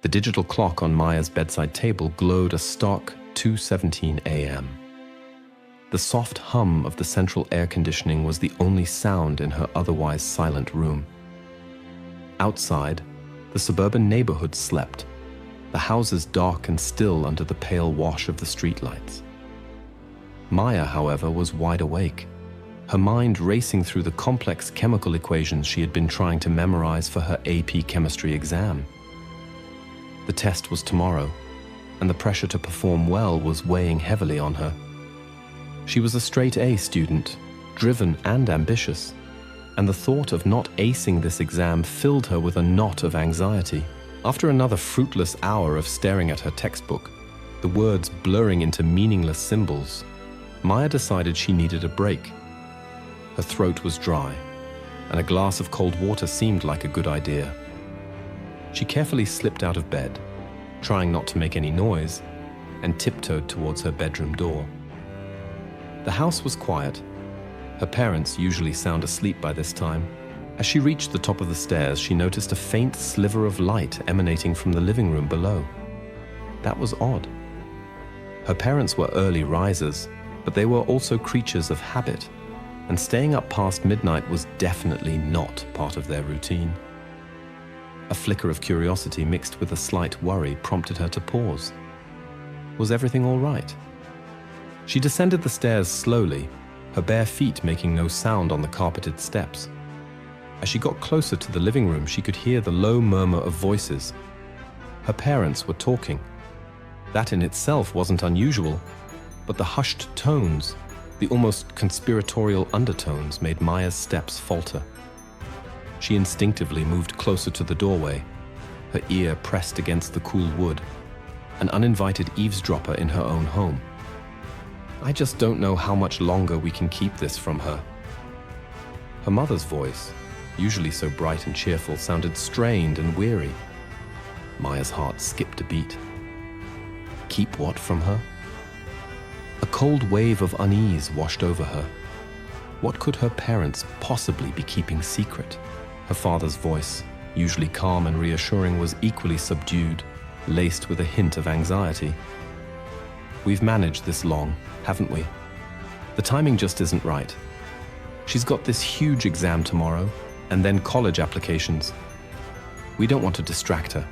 The digital clock on Maya's bedside table glowed a stark 2:17 a.m. The soft hum of the central air conditioning was the only sound in her otherwise silent room. Outside, the suburban neighborhood slept, the houses dark and still under the pale wash of the streetlights. Maya, however, was wide awake, her mind racing through the complex chemical equations she had been trying to memorize for her AP chemistry exam. The test was tomorrow, and the pressure to perform well was weighing heavily on her. She was a straight-A student, driven and ambitious, and the thought of not acing this exam filled her with a knot of anxiety. After another fruitless hour of staring at her textbook, the words blurring into meaningless symbols, Maya decided she needed a break. Her throat was dry, and a glass of cold water seemed like a good idea. She carefully slipped out of bed, trying not to make any noise, and tiptoed towards her bedroom door. The house was quiet. Her parents, usually sound asleep by this time. As she reached the top of the stairs, she noticed a faint sliver of light emanating from the living room below. That was odd. Her parents were early risers, but they were also creatures of habit, and staying up past midnight was definitely not part of their routine. A flicker of curiosity mixed with a slight worry prompted her to pause. Was everything all right? She descended the stairs slowly, her bare feet making no sound on the carpeted steps. As she got closer to the living room, she could hear the low murmur of voices. Her parents were talking. That in itself wasn't unusual, but the hushed tones, the almost conspiratorial undertones, made Maya's steps falter. She instinctively moved closer to the doorway, her ear pressed against the cool wood, an uninvited eavesdropper in her own home. I just don't know how much longer we can keep this from her. Her mother's voice, usually so bright and cheerful, sounded strained and weary. Maya's heart skipped a beat. Keep what from her? A cold wave of unease washed over her. What could her parents possibly be keeping secret? Her father's voice, usually calm and reassuring, was equally subdued, laced with a hint of anxiety. We've managed this long, haven't we? The timing just isn't right. She's got this huge exam tomorrow, and then college applications. We don't want to distract her.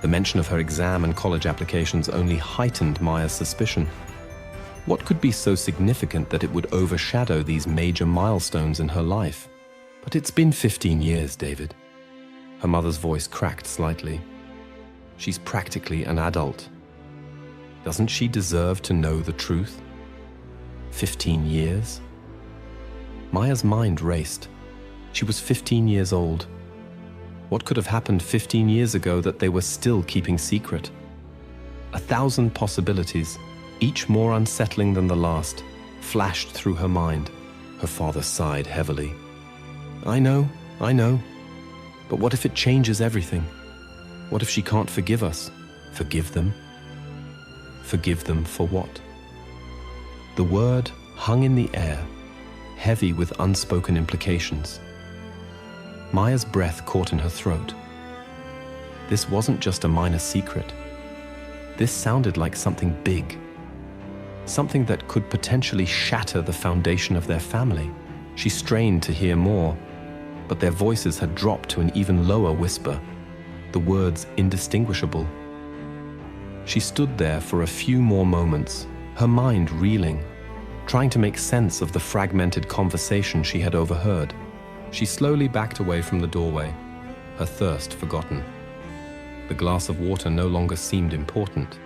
The mention of her exam and college applications only heightened Maya's suspicion. What could be so significant that it would overshadow these major milestones in her life? But it's been 15 years, David. Her mother's voice cracked slightly. She's practically an adult. Doesn't she deserve to know the truth? 15 years? Maya's mind raced. She was 15 years old. What could have happened 15 years ago that they were still keeping secret? 1,000 possibilities, each more unsettling than the last, flashed through her mind. Her father sighed heavily. I know. But what if it changes everything? What if she can't forgive us? Forgive them? Forgive them for what? The word hung in the air, heavy with unspoken implications. Maya's breath caught in her throat. This wasn't just a minor secret. This sounded like something big. Something that could potentially shatter the foundation of their family. She strained to hear more, but their voices had dropped to an even lower whisper, the words indistinguishable. She stood there for a few more moments, her mind reeling, trying to make sense of the fragmented conversation she had overheard. She slowly backed away from the doorway, her thirst forgotten. The glass of water no longer seemed important.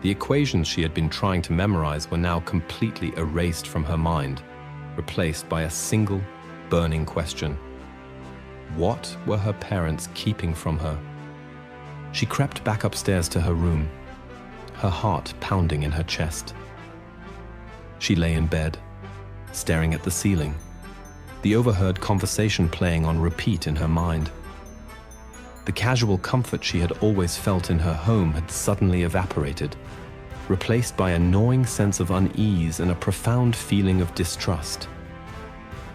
The equations she had been trying to memorize were now completely erased from her mind, replaced by a single, burning question. What were her parents keeping from her? She crept back upstairs to her room, her heart pounding in her chest. She lay in bed, staring at the ceiling, the overheard conversation playing on repeat in her mind. The casual comfort she had always felt in her home had suddenly evaporated, replaced by a gnawing sense of unease and a profound feeling of distrust.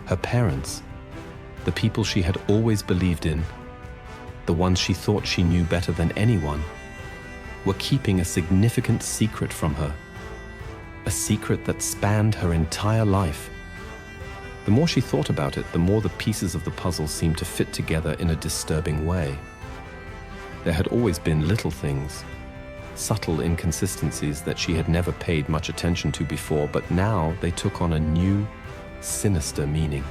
Her parents, the people she had always believed in, the ones she thought she knew better than anyone, were keeping a significant secret from her. A secret that spanned her entire life. The more she thought about it, the more the pieces of the puzzle seemed to fit together in a disturbing way. There had always been little things, subtle inconsistencies that she had never paid much attention to before, but now they took on a new, sinister meaning.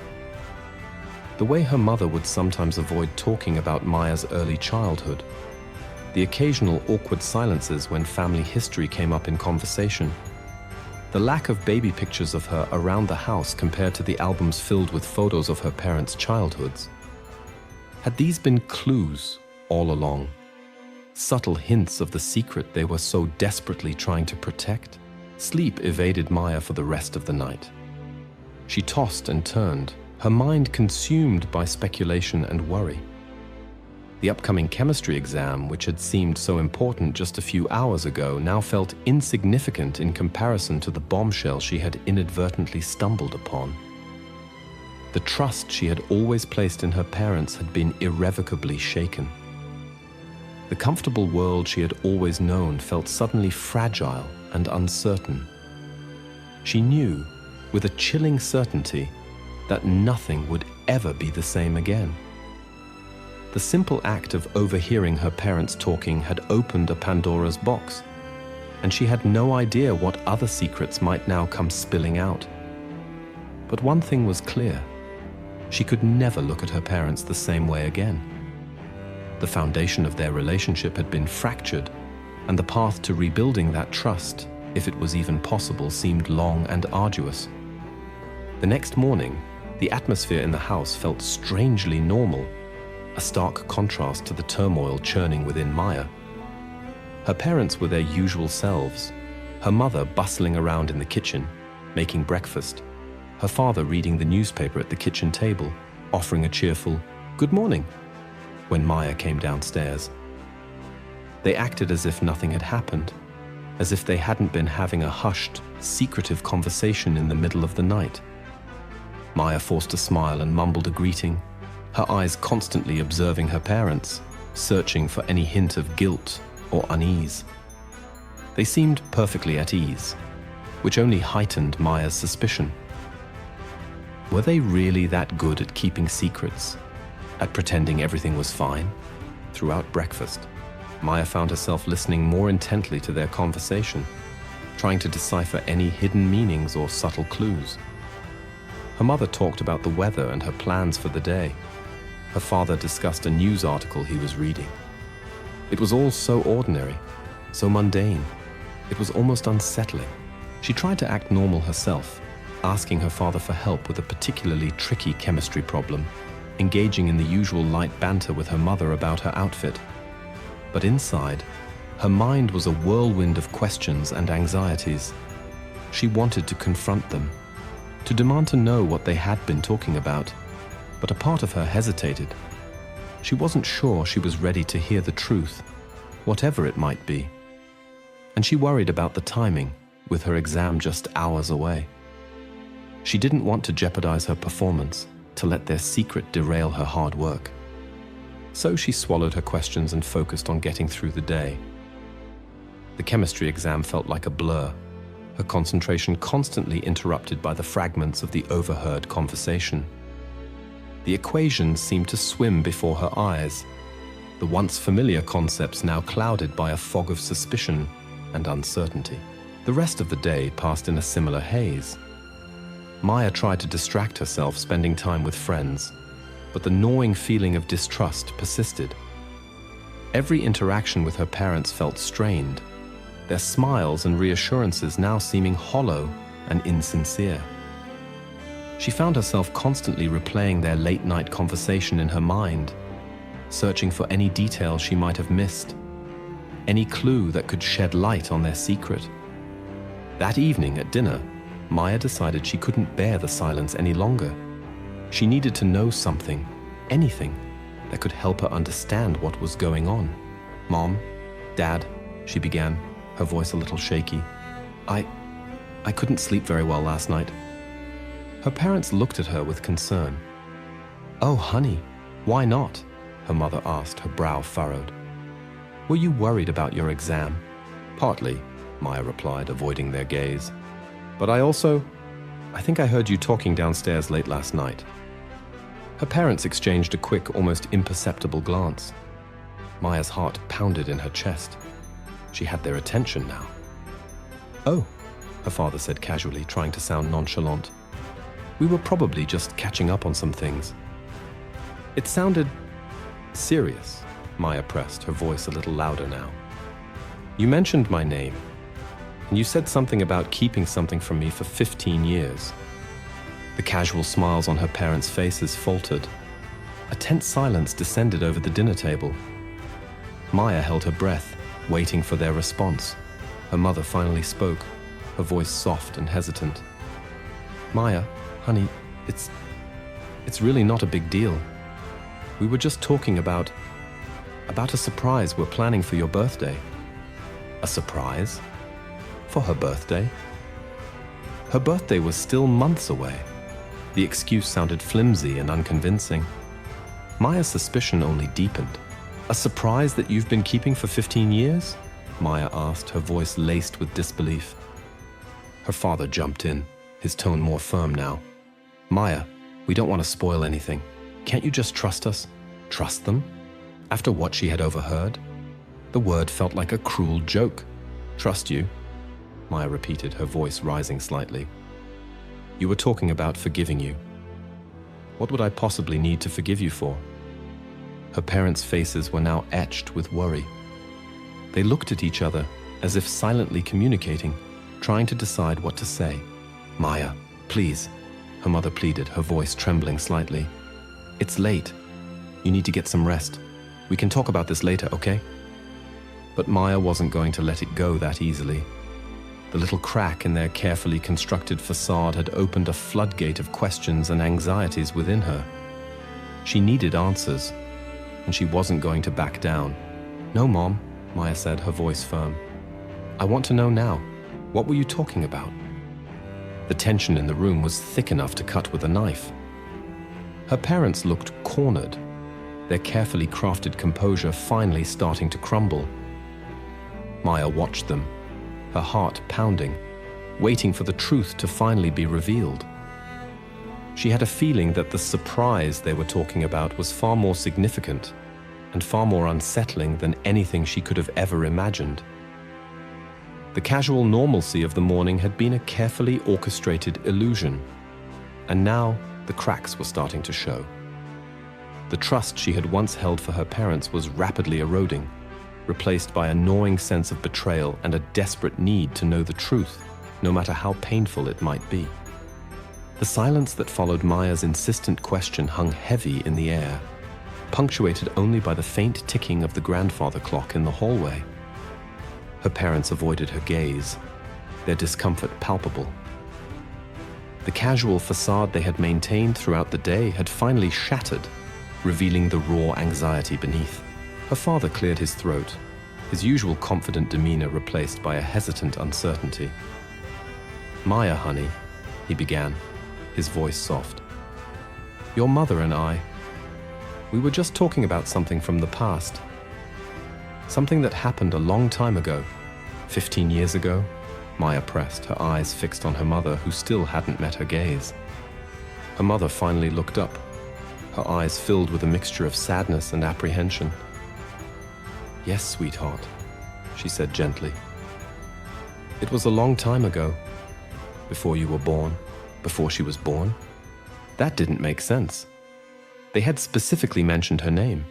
The way her mother would sometimes avoid talking about Maya's early childhood, the occasional awkward silences when family history came up in conversation, the lack of baby pictures of her around the house compared to the albums filled with photos of her parents' childhoods. Had these been clues all along? Subtle hints of the secret they were so desperately trying to protect? Sleep evaded Maya for the rest of the night. She tossed and turned, her mind consumed by speculation and worry. The upcoming chemistry exam, which had seemed so important just a few hours ago, now felt insignificant in comparison to the bombshell she had inadvertently stumbled upon. The trust she had always placed in her parents had been irrevocably shaken. The comfortable world she had always known felt suddenly fragile and uncertain. She knew, with a chilling certainty, that nothing would ever be the same again. The simple act of overhearing her parents talking had opened a Pandora's box, and she had no idea what other secrets might now come spilling out. But one thing was clear: she could never look at her parents the same way again. The foundation of their relationship had been fractured, and the path to rebuilding that trust, if it was even possible, seemed long and arduous. The next morning, the atmosphere in the house felt strangely normal, a stark contrast to the turmoil churning within Maya. Her parents were their usual selves, her mother bustling around in the kitchen, making breakfast, her father reading the newspaper at the kitchen table, offering a cheerful "good morning" when Maya came downstairs. They acted as if nothing had happened, as if they hadn't been having a hushed, secretive conversation in the middle of the night. Maya forced a smile and mumbled a greeting, her eyes constantly observing her parents, searching for any hint of guilt or unease. They seemed perfectly at ease, which only heightened Maya's suspicion. Were they really that good at keeping secrets, at pretending everything was fine? Throughout breakfast, Maya found herself listening more intently to their conversation, trying to decipher any hidden meanings or subtle clues. Her mother talked about the weather and her plans for the day. Her father discussed a news article he was reading. It was all so ordinary, so mundane. It was almost unsettling. She tried to act normal herself, asking her father for help with a particularly tricky chemistry problem, engaging in the usual light banter with her mother about her outfit. But inside, her mind was a whirlwind of questions and anxieties. She wanted to confront them, to demand to know what they had been talking about, but a part of her hesitated. She wasn't sure she was ready to hear the truth, whatever it might be. And she worried about the timing, with her exam just hours away. She didn't want to jeopardize her performance, to let their secret derail her hard work. So she swallowed her questions and focused on getting through the day. The chemistry exam felt like a blur, her concentration constantly interrupted by the fragments of the overheard conversation. The equations seemed to swim before her eyes, the once familiar concepts now clouded by a fog of suspicion and uncertainty. The rest of the day passed in a similar haze. Maya tried to distract herself, spending time with friends, but the gnawing feeling of distrust persisted. Every interaction with her parents felt strained, their smiles and reassurances now seeming hollow and insincere. She found herself constantly replaying their late-night conversation in her mind, searching for any detail she might have missed, any clue that could shed light on their secret. That evening at dinner, Maya decided she couldn't bear the silence any longer. She needed to know something, anything, that could help her understand what was going on. "Mom, Dad," she began, her voice a little shaky. I couldn't sleep very well last night." Her parents looked at her with concern. "Oh, honey, why not?" her mother asked, her brow furrowed. Were you worried about your exam? Partly, Maya replied, avoiding their gaze. But I think I heard you talking downstairs late last night. Her parents exchanged a quick, almost imperceptible glance. Maya's heart pounded in her chest. She had their attention now. Oh, her father said casually, trying to sound nonchalant. We were probably just catching up on some things. It sounded serious, Maya pressed, her voice a little louder now. You mentioned my name, and you said something about keeping something from me for 15 years. The casual smiles on her parents' faces faltered. A tense silence descended over the dinner table. Maya held her breath, waiting for their response. Her mother finally spoke, her voice soft and hesitant. Maya, honey, it's really not a big deal. We were just talking about a surprise we're planning for your birthday. A surprise? For her birthday? Her birthday was still months away. The excuse sounded flimsy and unconvincing. Maya's suspicion only deepened. A surprise that you've been keeping for 15 years? Maya asked, her voice laced with disbelief. Her father jumped in, his tone more firm now. Maya, we don't want to spoil anything. Can't you just trust us? Trust them? After what she had overheard? The word felt like a cruel joke. Trust you? Maya repeated, her voice rising slightly. You were talking about forgiving you. What would I possibly need to forgive you for? Her parents' faces were now etched with worry. They looked at each other as if silently communicating, trying to decide what to say. Maya, please, her mother pleaded, her voice trembling slightly. It's late. You need to get some rest. We can talk about this later, okay? But Maya wasn't going to let it go that easily. The little crack in their carefully constructed facade had opened a floodgate of questions and anxieties within her. She needed answers, and she wasn't going to back down. No, Mom, Maya said, her voice firm. I want to know now. What were you talking about? The tension in the room was thick enough to cut with a knife. Her parents looked cornered, their carefully crafted composure finally starting to crumble. Maya watched them, her heart pounding, waiting for the truth to finally be revealed. She had a feeling that the surprise they were talking about was far more significant and far more unsettling than anything she could have ever imagined. The casual normalcy of the morning had been a carefully orchestrated illusion, and now the cracks were starting to show. The trust she had once held for her parents was rapidly eroding, replaced by a gnawing sense of betrayal and a desperate need to know the truth, no matter how painful it might be. The silence that followed Maya's insistent question hung heavy in the air, punctuated only by the faint ticking of the grandfather clock in the hallway. Her parents avoided her gaze, their discomfort palpable. The casual facade they had maintained throughout the day had finally shattered, revealing the raw anxiety beneath. Her father cleared his throat, his usual confident demeanor replaced by a hesitant uncertainty. Maya, honey, he began, his voice soft. Your mother and I, we were just talking about something from the past. Something that happened a long time ago, 15 years ago. Maya pressed, her eyes fixed on her mother, who still hadn't met her gaze. Her mother finally looked up, her eyes filled with a mixture of sadness and apprehension. Yes, sweetheart, she said gently. It was a long time ago, before you were born, before she was born. That didn't make sense. They had specifically mentioned her name.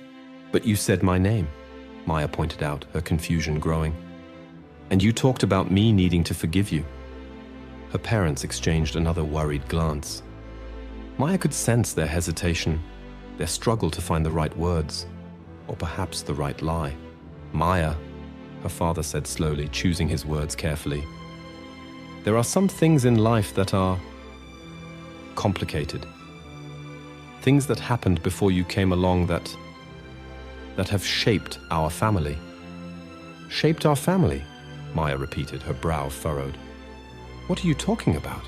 But you said my name, Maya pointed out, her confusion growing. And you talked about me needing to forgive you. Her parents exchanged another worried glance. Maya could sense their hesitation, their struggle to find the right words, or perhaps the right lie. Maya, her father said slowly, choosing his words carefully. There are some things in life that are complicated. Things that happened before you came along that have shaped our family. Shaped our family, Maya repeated, her brow furrowed. What are you talking about?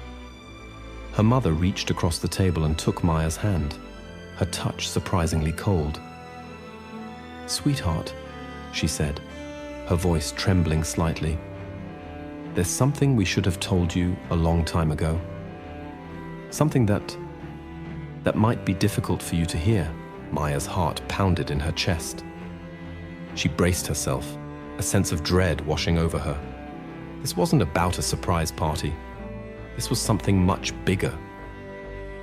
Her mother reached across the table and took Maya's hand, her touch surprisingly cold. Sweetheart, she said, her voice trembling slightly. There's something we should have told you a long time ago. Something that might be difficult for you to hear. Maya's heart pounded in her chest. She braced herself, a sense of dread washing over her. This wasn't about a surprise party. This was something much bigger,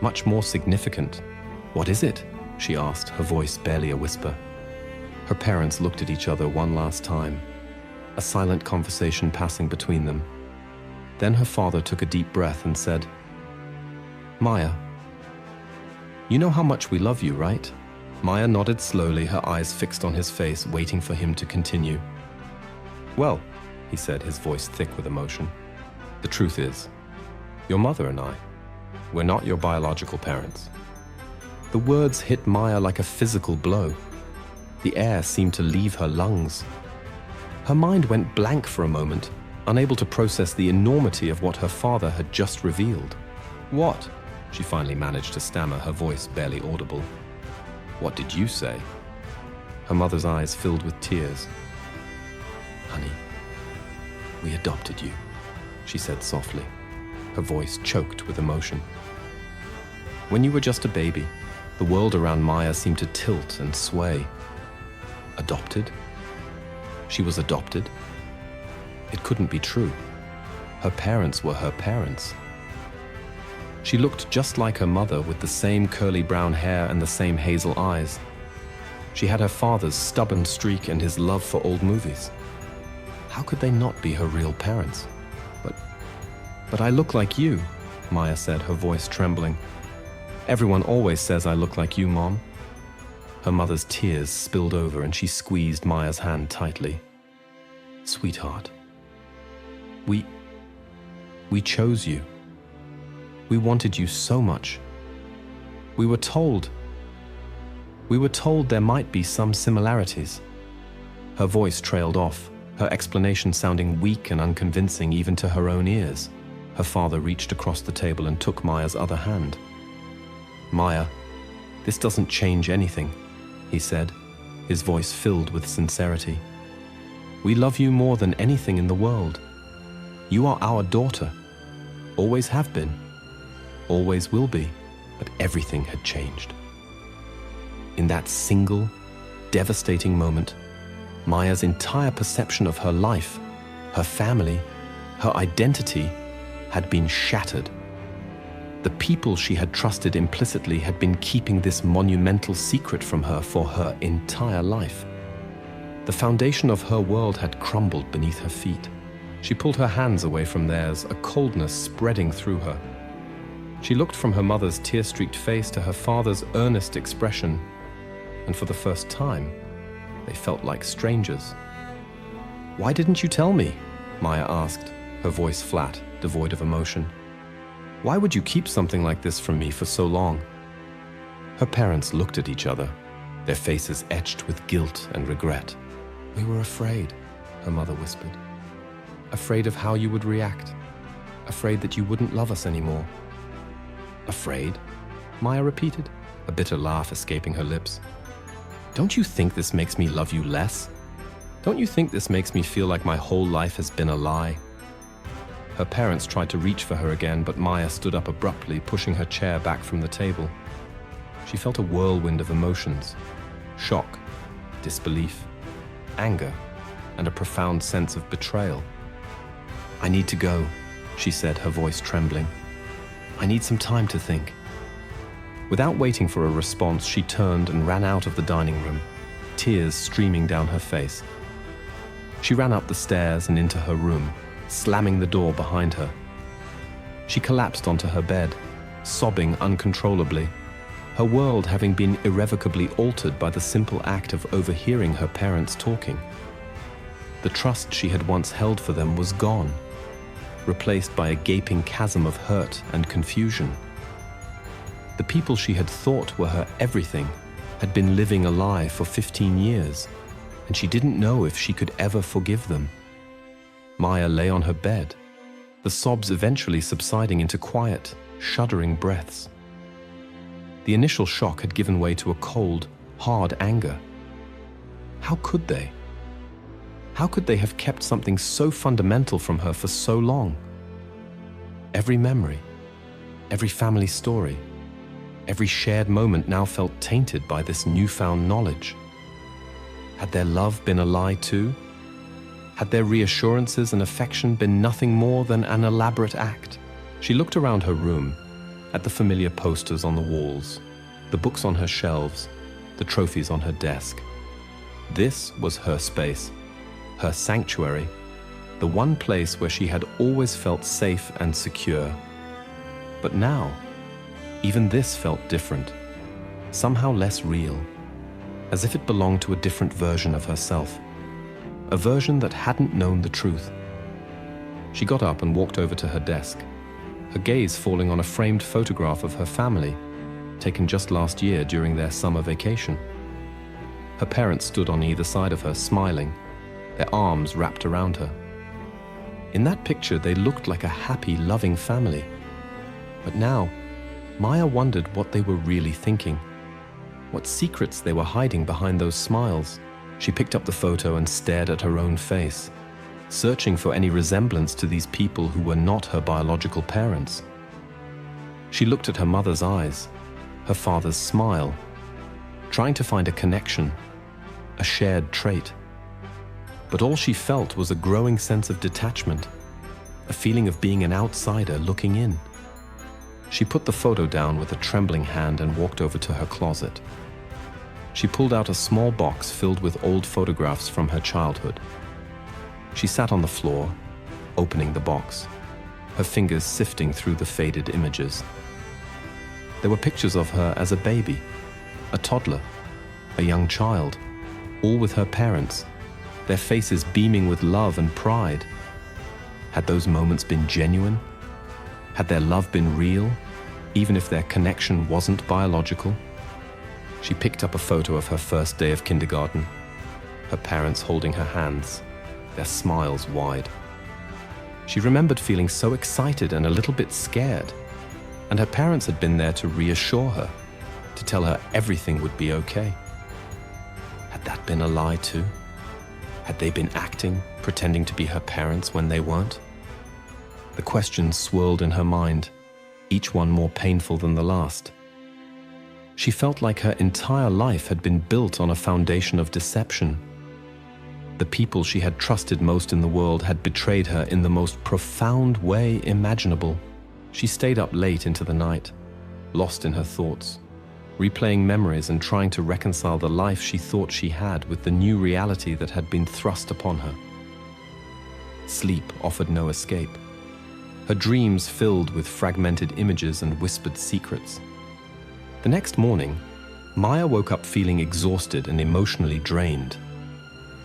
much more significant. What is it? She asked, her voice barely a whisper. Her parents looked at each other one last time, a silent conversation passing between them. Then her father took a deep breath and said, Maya, you know how much we love you, right? Maya nodded slowly, her eyes fixed on his face, waiting for him to continue. Well, he said, his voice thick with emotion, the truth is, your mother and I, we're not your biological parents. The words hit Maya like a physical blow. The air seemed to leave her lungs. Her mind went blank for a moment, unable to process the enormity of what her father had just revealed. What? She finally managed to stammer, her voice barely audible. What did you say? Her mother's eyes filled with tears. Honey, we adopted you, she said softly, her voice choked with emotion. When you were just a baby, the world around Maya seemed to tilt and sway. Adopted? She was adopted? It couldn't be true. Her parents were her parents. She looked just like her mother, with the same curly brown hair and the same hazel eyes. She had her father's stubborn streak and his love for old movies. How could they not be her real parents? But I look like you, Maya said, her voice trembling. Everyone always says I look like you, Mom. Her mother's tears spilled over and she squeezed Maya's hand tightly. Sweetheart, we chose you. We wanted you so much. We were told there might be some similarities. Her voice trailed off, her explanation sounding weak and unconvincing even to her own ears. Her father reached across the table and took Maya's other hand. Maya, this doesn't change anything, he said, his voice filled with sincerity. We love you more than anything in the world. You are our daughter. Always have been. Always will be. But everything had changed. In that single, devastating moment, Maya's entire perception of her life, her family, her identity had been shattered. The people she had trusted implicitly had been keeping this monumental secret from her for her entire life. The foundation of her world had crumbled beneath her feet. She pulled her hands away from theirs, a coldness spreading through her. She looked from her mother's tear-streaked face to her father's earnest expression, and for the first time, they felt like strangers. Why didn't you tell me? Maya asked, her voice flat, devoid of emotion. Why would you keep something like this from me for so long? Her parents looked at each other, their faces etched with guilt and regret. We were afraid, her mother whispered. Afraid of how you would react. Afraid that you wouldn't love us anymore. Afraid? Maya repeated, a bitter laugh escaping her lips. Don't you think this makes me love you less? Don't you think this makes me feel like my whole life has been a lie? Her parents tried to reach for her again, but Maya stood up abruptly, pushing her chair back from the table. She felt a whirlwind of emotions: shock, disbelief, anger, and a profound sense of betrayal. I need to go, she said, her voice trembling. I need some time to think. Without waiting for a response, she turned and ran out of the dining room, tears streaming down her face. She ran up the stairs and into her room, slamming the door behind her. She collapsed onto her bed, sobbing uncontrollably, her world having been irrevocably altered by the simple act of overhearing her parents talking. The trust she had once held for them was gone, replaced by a gaping chasm of hurt and confusion. The people she had thought were her everything had been living a lie for 15 years, and she didn't know if she could ever forgive them. Maya lay on her bed, the sobs eventually subsiding into quiet, shuddering breaths. The initial shock had given way to a cold, hard anger. How could they? How could they have kept something so fundamental from her for so long? Every memory, every family story, every shared moment now felt tainted by this newfound knowledge. Had their love been a lie too? Had their reassurances and affection been nothing more than an elaborate act? She looked around her room, at the familiar posters on the walls, the books on her shelves, the trophies on her desk. This was her space, her sanctuary, the one place where she had always felt safe and secure. But now, even this felt different, somehow less real, as if it belonged to a different version of herself, a version that hadn't known the truth. She got up and walked over to her desk, her gaze falling on a framed photograph of her family, taken just last year during their summer vacation. Her parents stood on either side of her, smiling, their arms wrapped around her. In that picture, they looked like a happy, loving family. But now, Maya wondered what they were really thinking, what secrets they were hiding behind those smiles. She picked up the photo and stared at her own face, searching for any resemblance to these people who were not her biological parents. She looked at her mother's eyes, her father's smile, trying to find a connection, a shared trait. But all she felt was a growing sense of detachment, a feeling of being an outsider looking in. She put the photo down with a trembling hand and walked over to her closet. She pulled out a small box filled with old photographs from her childhood. She sat on the floor, opening the box, her fingers sifting through the faded images. There were pictures of her as a baby, a toddler, a young child, all with her parents, their faces beaming with love and pride. Had those moments been genuine? Had their love been real, even if their connection wasn't biological? She picked up a photo of her first day of kindergarten, her parents holding her hands, their smiles wide. She remembered feeling so excited and a little bit scared, and her parents had been there to reassure her, to tell her everything would be okay. Had that been a lie too? Had they been acting, pretending to be her parents when they weren't? The questions swirled in her mind, each one more painful than the last. She felt like her entire life had been built on a foundation of deception. The people she had trusted most in the world had betrayed her in the most profound way imaginable. She stayed up late into the night, lost in her thoughts, replaying memories and trying to reconcile the life she thought she had with the new reality that had been thrust upon her. Sleep offered no escape. Her dreams filled with fragmented images and whispered secrets. The next morning, Maya woke up feeling exhausted and emotionally drained.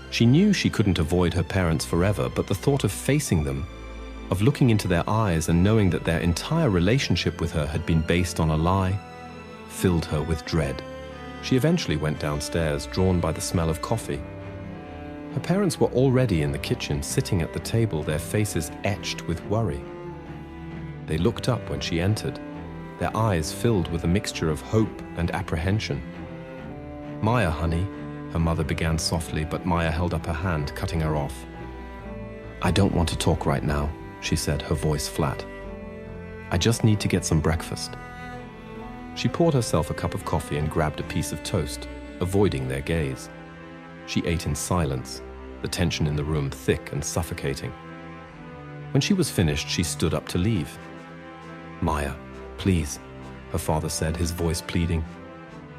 She knew she couldn't avoid her parents forever, but the thought of facing them, of looking into their eyes and knowing that their entire relationship with her had been based on a lie, filled her with dread. She eventually went downstairs, drawn by the smell of coffee. Her parents were already in the kitchen, sitting at the table, their faces etched with worry. They looked up when she entered, their eyes filled with a mixture of hope and apprehension. "Maya, honey," her mother began softly, but Maya held up her hand, cutting her off. "I don't want to talk right now," she said, her voice flat. "I just need to get some breakfast." She poured herself a cup of coffee and grabbed a piece of toast, avoiding their gaze. She ate in silence, the tension in the room thick and suffocating. When she was finished, she stood up to leave. "Maya, please," her father said, his voice pleading.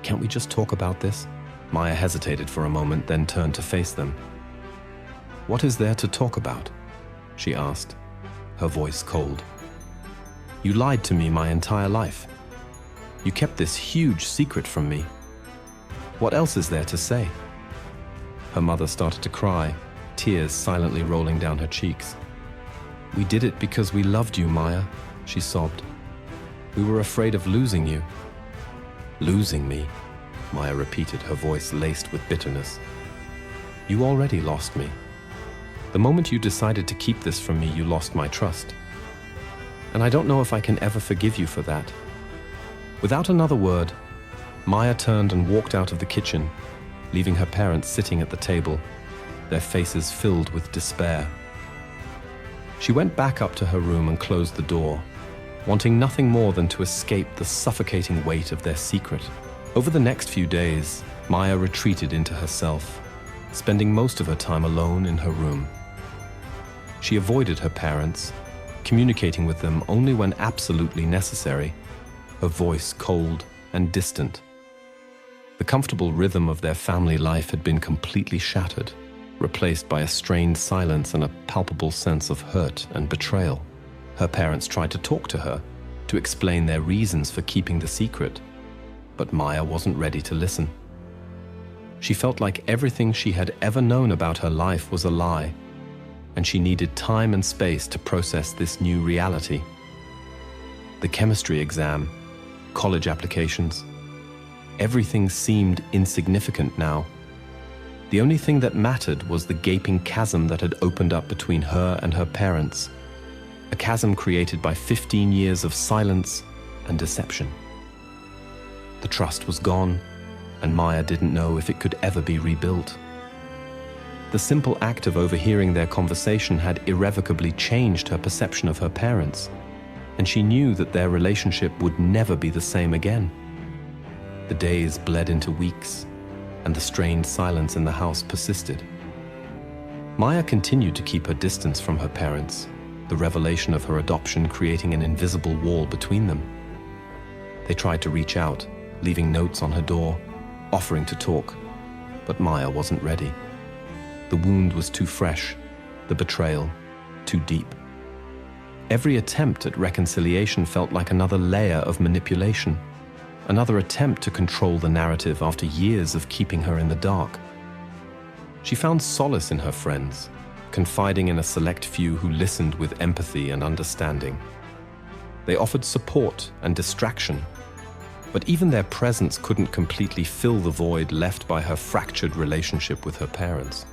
"Can't we just talk about this?" Maya hesitated for a moment, then turned to face them. "What is there to talk about?" she asked, her voice cold. "You lied to me my entire life. You kept this huge secret from me. What else is there to say?" Her mother started to cry, tears silently rolling down her cheeks. "We did it because we loved you, Maya," she sobbed. "We were afraid of losing you." "Losing me?" Maya repeated, her voice laced with bitterness. "You already lost me. The moment you decided to keep this from me, you lost my trust. And I don't know if I can ever forgive you for that." Without another word, Maya turned and walked out of the kitchen, leaving her parents sitting at the table, their faces filled with despair. She went back up to her room and closed the door, wanting nothing more than to escape the suffocating weight of their secret. Over the next few days, Maya retreated into herself, spending most of her time alone in her room. She avoided her parents, communicating with them only when absolutely necessary, her voice cold and distant. The comfortable rhythm of their family life had been completely shattered, replaced by a strained silence and a palpable sense of hurt and betrayal. Her parents tried to talk to her, to explain their reasons for keeping the secret, but Maya wasn't ready to listen. She felt like everything she had ever known about her life was a lie, and she needed time and space to process this new reality. The chemistry exam, college applications, everything seemed insignificant now. The only thing that mattered was the gaping chasm that had opened up between her and her parents, a chasm created by 15 years of silence and deception. The trust was gone, and Maya didn't know if it could ever be rebuilt. The simple act of overhearing their conversation had irrevocably changed her perception of her parents, and she knew that their relationship would never be the same again. The days bled into weeks, and the strained silence in the house persisted. Maya continued to keep her distance from her parents, the revelation of her adoption creating an invisible wall between them. They tried to reach out, leaving notes on her door, offering to talk, but Maya wasn't ready. The wound was too fresh, the betrayal too deep. Every attempt at reconciliation felt like another layer of manipulation, another attempt to control the narrative after years of keeping her in the dark. She found solace in her friends, confiding in a select few who listened with empathy and understanding. They offered support and distraction, but even their presence couldn't completely fill the void left by her fractured relationship with her parents.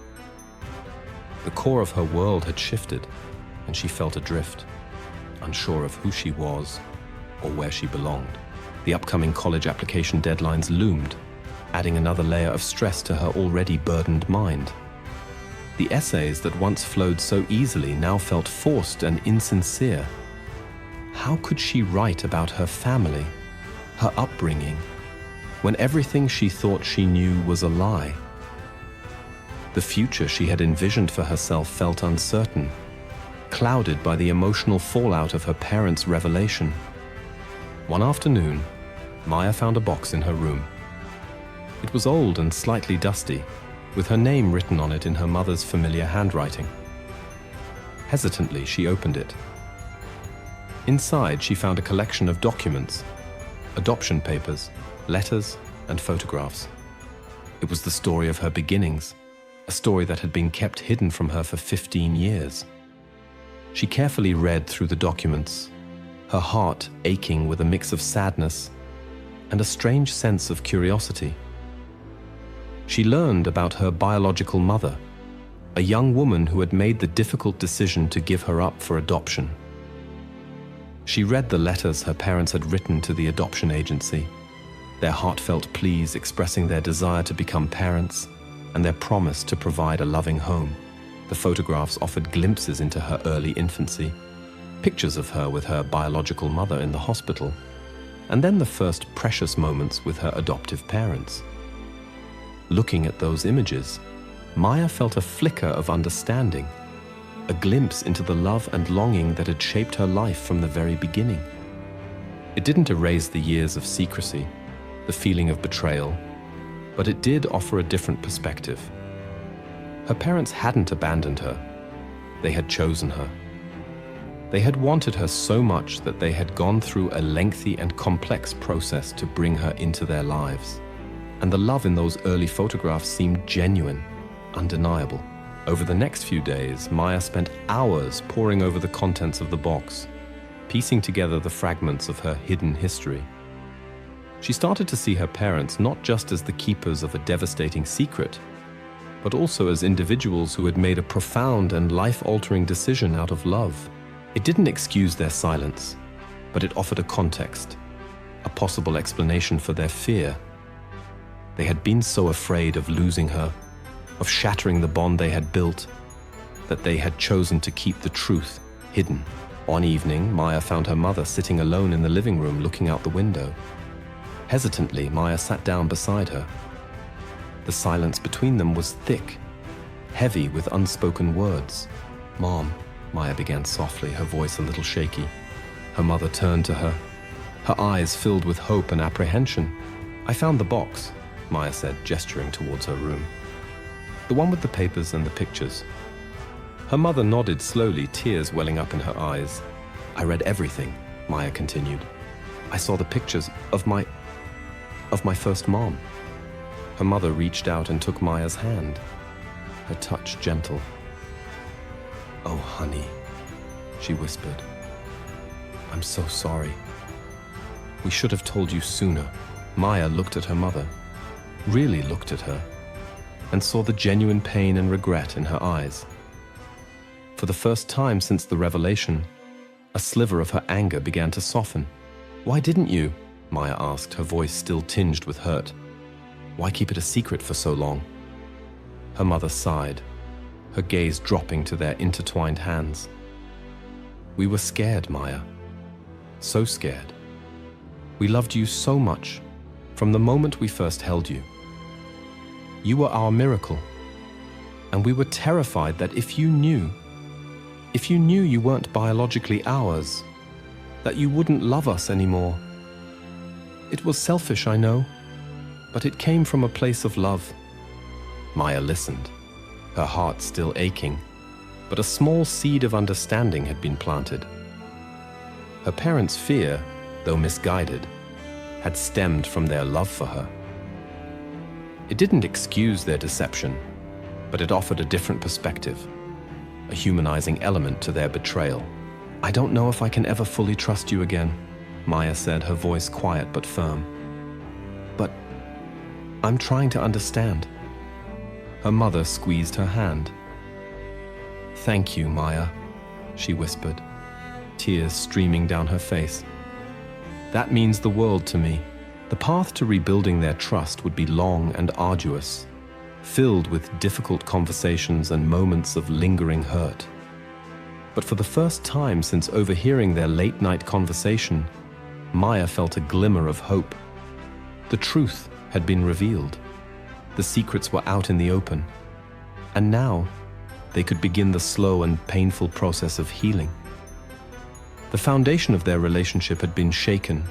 The core of her world had shifted, and she felt adrift, unsure of who she was or where she belonged. The upcoming college application deadlines loomed, adding another layer of stress to her already burdened mind. The essays that once flowed so easily now felt forced and insincere. How could she write about her family, her upbringing, when everything she thought she knew was a lie? The future she had envisioned for herself felt uncertain, clouded by the emotional fallout of her parents' revelation. One afternoon, Maya found a box in her room. It was old and slightly dusty, with her name written on it in her mother's familiar handwriting. Hesitantly, she opened it. Inside, she found a collection of documents, adoption papers, letters, and photographs. It was the story of her beginnings, a story that had been kept hidden from her for 15 years. She carefully read through the documents, her heart aching with a mix of sadness and a strange sense of curiosity. She learned about her biological mother, a young woman who had made the difficult decision to give her up for adoption. She read the letters her parents had written to the adoption agency, their heartfelt pleas expressing their desire to become parents and their promise to provide a loving home. The photographs offered glimpses into her early infancy, pictures of her with her biological mother in the hospital, and then the first precious moments with her adoptive parents. Looking at those images, Maya felt a flicker of understanding, a glimpse into the love and longing that had shaped her life from the very beginning. It didn't erase the years of secrecy, the feeling of betrayal, but it did offer a different perspective. Her parents hadn't abandoned her. They had chosen her. They had wanted her so much that they had gone through a lengthy and complex process to bring her into their lives. And the love in those early photographs seemed genuine, undeniable. Over the next few days, Maya spent hours poring over the contents of the box, piecing together the fragments of her hidden history. She started to see her parents not just as the keepers of a devastating secret, but also as individuals who had made a profound and life-altering decision out of love. It didn't excuse their silence, but it offered a context, a possible explanation for their fear. They had been so afraid of losing her, of shattering the bond they had built, that they had chosen to keep the truth hidden. One evening, Maya found her mother sitting alone in the living room looking out the window. Hesitantly, Maya sat down beside her. The silence between them was thick, heavy with unspoken words. "Mom," Maya began softly, her voice a little shaky. Her mother turned to her, her eyes filled with hope and apprehension. "I found the box," Maya said, gesturing towards her room. "The one with the papers and the pictures." Her mother nodded slowly, tears welling up in her eyes. "I read everything," Maya continued. "I saw the pictures of my first mom." Her mother reached out and took Maya's hand, her touch gentle. "Oh, honey," she whispered. "I'm so sorry. We should have told you sooner." Maya looked at her mother, really looked at her, and saw the genuine pain and regret in her eyes. For the first time since the revelation, a sliver of her anger began to soften. "Why didn't you?" Maya asked, her voice still tinged with hurt. "Why keep it a secret for so long?" Her mother sighed, her gaze dropping to their intertwined hands. "We were scared, Maya. So scared. We loved you so much, from the moment we first held you. You were our miracle. And we were terrified that if you knew you weren't biologically ours, that you wouldn't love us anymore. It was selfish, I know, but it came from a place of love." Maya listened, her heart still aching, but a small seed of understanding had been planted. Her parents' fear, though misguided, had stemmed from their love for her. It didn't excuse their deception, but it offered a different perspective, a humanizing element to their betrayal. "I don't know if I can ever fully trust you again," Maya said, her voice quiet but firm. "But I'm trying to understand." Her mother squeezed her hand. "Thank you, Maya," she whispered, tears streaming down her face. "That means the world to me." The path to rebuilding their trust would be long and arduous, filled with difficult conversations and moments of lingering hurt. But for the first time since overhearing their late-night conversation, Maya felt a glimmer of hope. The truth had been revealed. The secrets were out in the open. And now, they could begin the slow and painful process of healing. The foundation of their relationship had been shaken,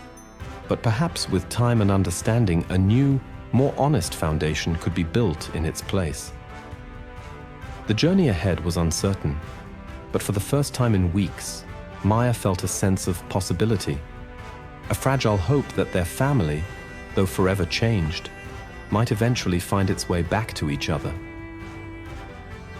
but perhaps with time and understanding, a new, more honest foundation could be built in its place. The journey ahead was uncertain, but for the first time in weeks, Maya felt a sense of possibility, a fragile hope that their family, though forever changed, might eventually find its way back to each other.